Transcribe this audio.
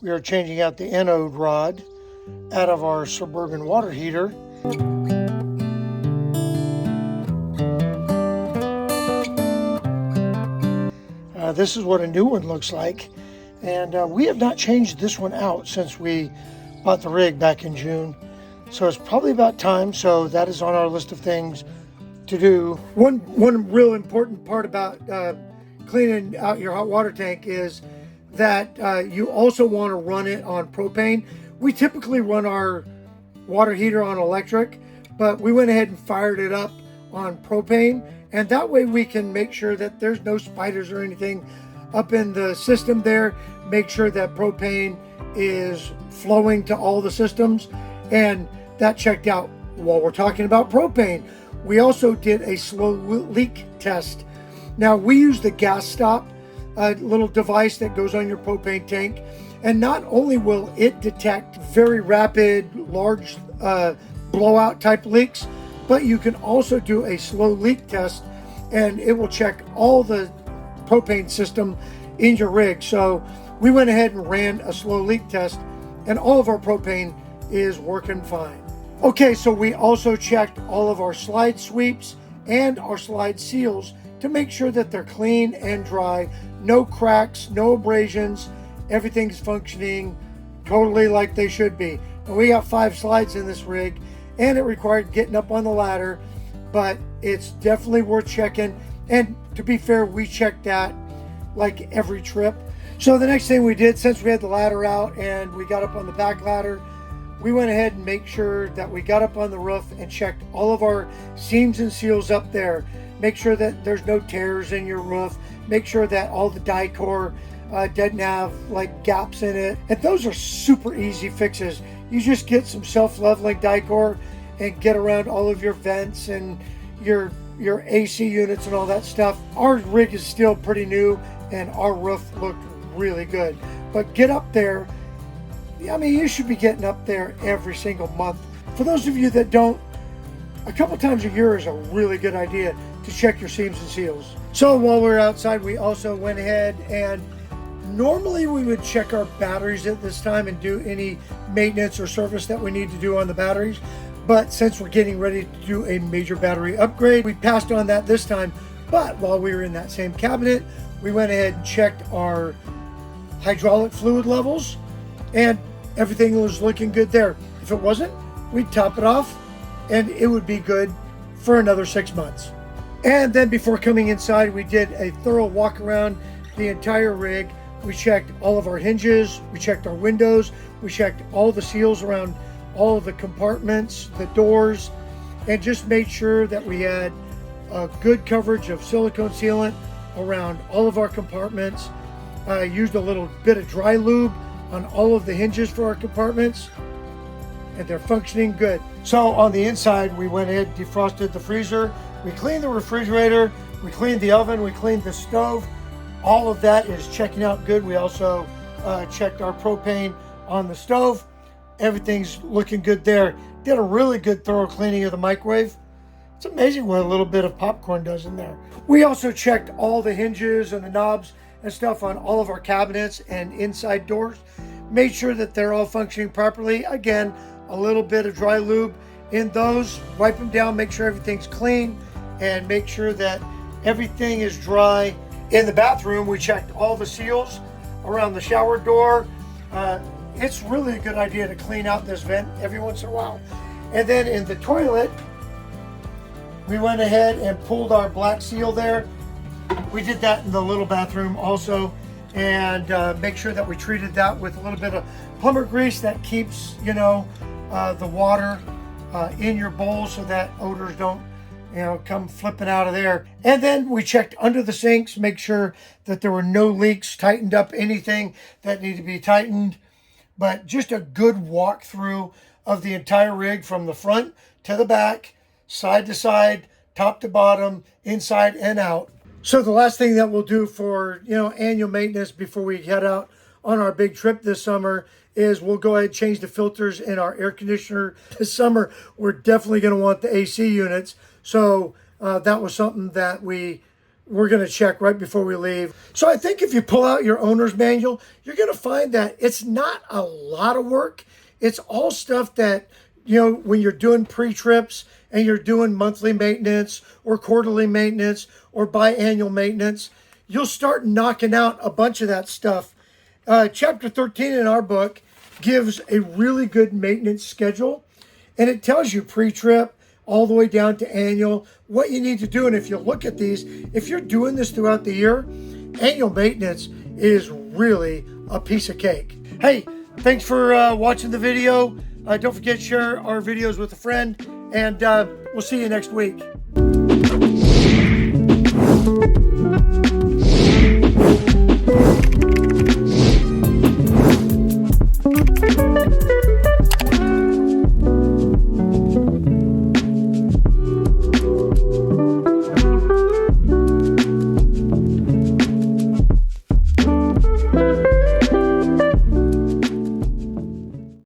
We are changing out the anode rod out of our Suburban water heater. This is what a new one looks like. And we have not changed this one out since we bought the rig back in June. So it's probably about time. So that is on our list of things to do. One real important part about cleaning out your hot water tank is that you also want to run it on propane. We typically run our water heater on electric, but we went ahead and fired it up on propane, and that way we can make sure that there's no spiders or anything up in the system there. Make sure that propane is flowing to all the systems, and that checked out. While we're talking about propane, we also did a slow leak test. Now we use the gas stop, a little device that goes on your propane tank, and not only will it detect very rapid, large blowout type leaks, but you can also do a slow leak test, and it will check all the propane system in your rig. So we went ahead and ran a slow leak test, and all of our propane is working fine. Okay, so we also checked all of our slide sweeps and our slide seals to make sure that they're clean and dry, no cracks, no abrasions, everything's functioning totally like they should be. And we got 5 slides in this rig, and it required getting up on the ladder, but it's definitely worth checking. And to be fair, we checked that like every trip. So the next thing we did, since we had the ladder out and we got up on the back ladder, we went ahead and make sure that we got up on the roof and checked all of our seams and seals up there. Make sure that there's no tears in your roof. Make sure that all the die core doesn't have like gaps in it. And those are super easy fixes. You just get some self-leveling die core and get around all of your vents and your AC units and all that stuff. Our rig is still pretty new and our roof looked really good. But get up there. I mean, you should be getting up there every single month. For those of you that don't, a couple times a year is a really good idea to check your seams and seals. So while we were outside, we also went ahead and normally we would check our batteries at this time and do any maintenance or service that we need to do on the batteries. But since we're getting ready to do a major battery upgrade, we passed on that this time. But while we were in that same cabinet, we went ahead and checked our hydraulic fluid levels, and everything was looking good there. If it wasn't, we'd top it off and it would be good for another 6 months. And then before coming inside, we did a thorough walk around the entire rig. We checked all of our hinges, we checked our windows, we checked all the seals around all of the compartments, the doors, and just made sure that we had a good coverage of silicone sealant around all of our compartments. I used a little bit of dry lube on all of the hinges for our compartments, and they're functioning good. So on the inside, we went ahead, defrosted the freezer, we cleaned the refrigerator, we cleaned the oven, we cleaned the stove. All of that is checking out good. We also checked our propane on the stove. Everything's looking good there. Did a really good thorough cleaning of the microwave. It's amazing what a little bit of popcorn does in there. We also checked all the hinges and the knobs and stuff on all of our cabinets and inside doors. Made sure that they're all functioning properly. Again, a little bit of dry lube in those. Wipe them down, make sure everything's clean, and make sure that everything is dry. In the bathroom, we checked all the seals around the shower door. It's really a good idea to clean out this vent every once in a while. And then in the toilet, we went ahead and pulled our black seal there. We did that in the little bathroom also, and make sure that we treated that with a little bit of plumber grease that keeps, the water in your bowl so that odors don't, come flipping out of there. And then we checked under the sinks, make sure that there were no leaks, tightened up anything that needed to be tightened. But just a good walkthrough of the entire rig from the front to the back, side to side, top to bottom, inside and out. So the last thing that we'll do for, annual maintenance before we head out on our big trip this summer is we'll go ahead and change the filters in our air conditioner. This summer, we're definitely going to want the AC units. So that was something that we we're going to check right before we leave. So I think if you pull out your owner's manual, you're going to find that it's not a lot of work. It's all stuff that, you know, when you're doing pre-trips and you're doing monthly maintenance or quarterly maintenance or biannual maintenance, you'll start knocking out a bunch of that stuff. Chapter 13 in our book gives a really good maintenance schedule, and it tells you pre-trip all the way down to annual, what you need to do. And if you look at these, if you're doing this throughout the year, annual maintenance is really a piece of cake. Hey, thanks for watching the video. Don't forget to share our videos with a friend, and we'll see you next week.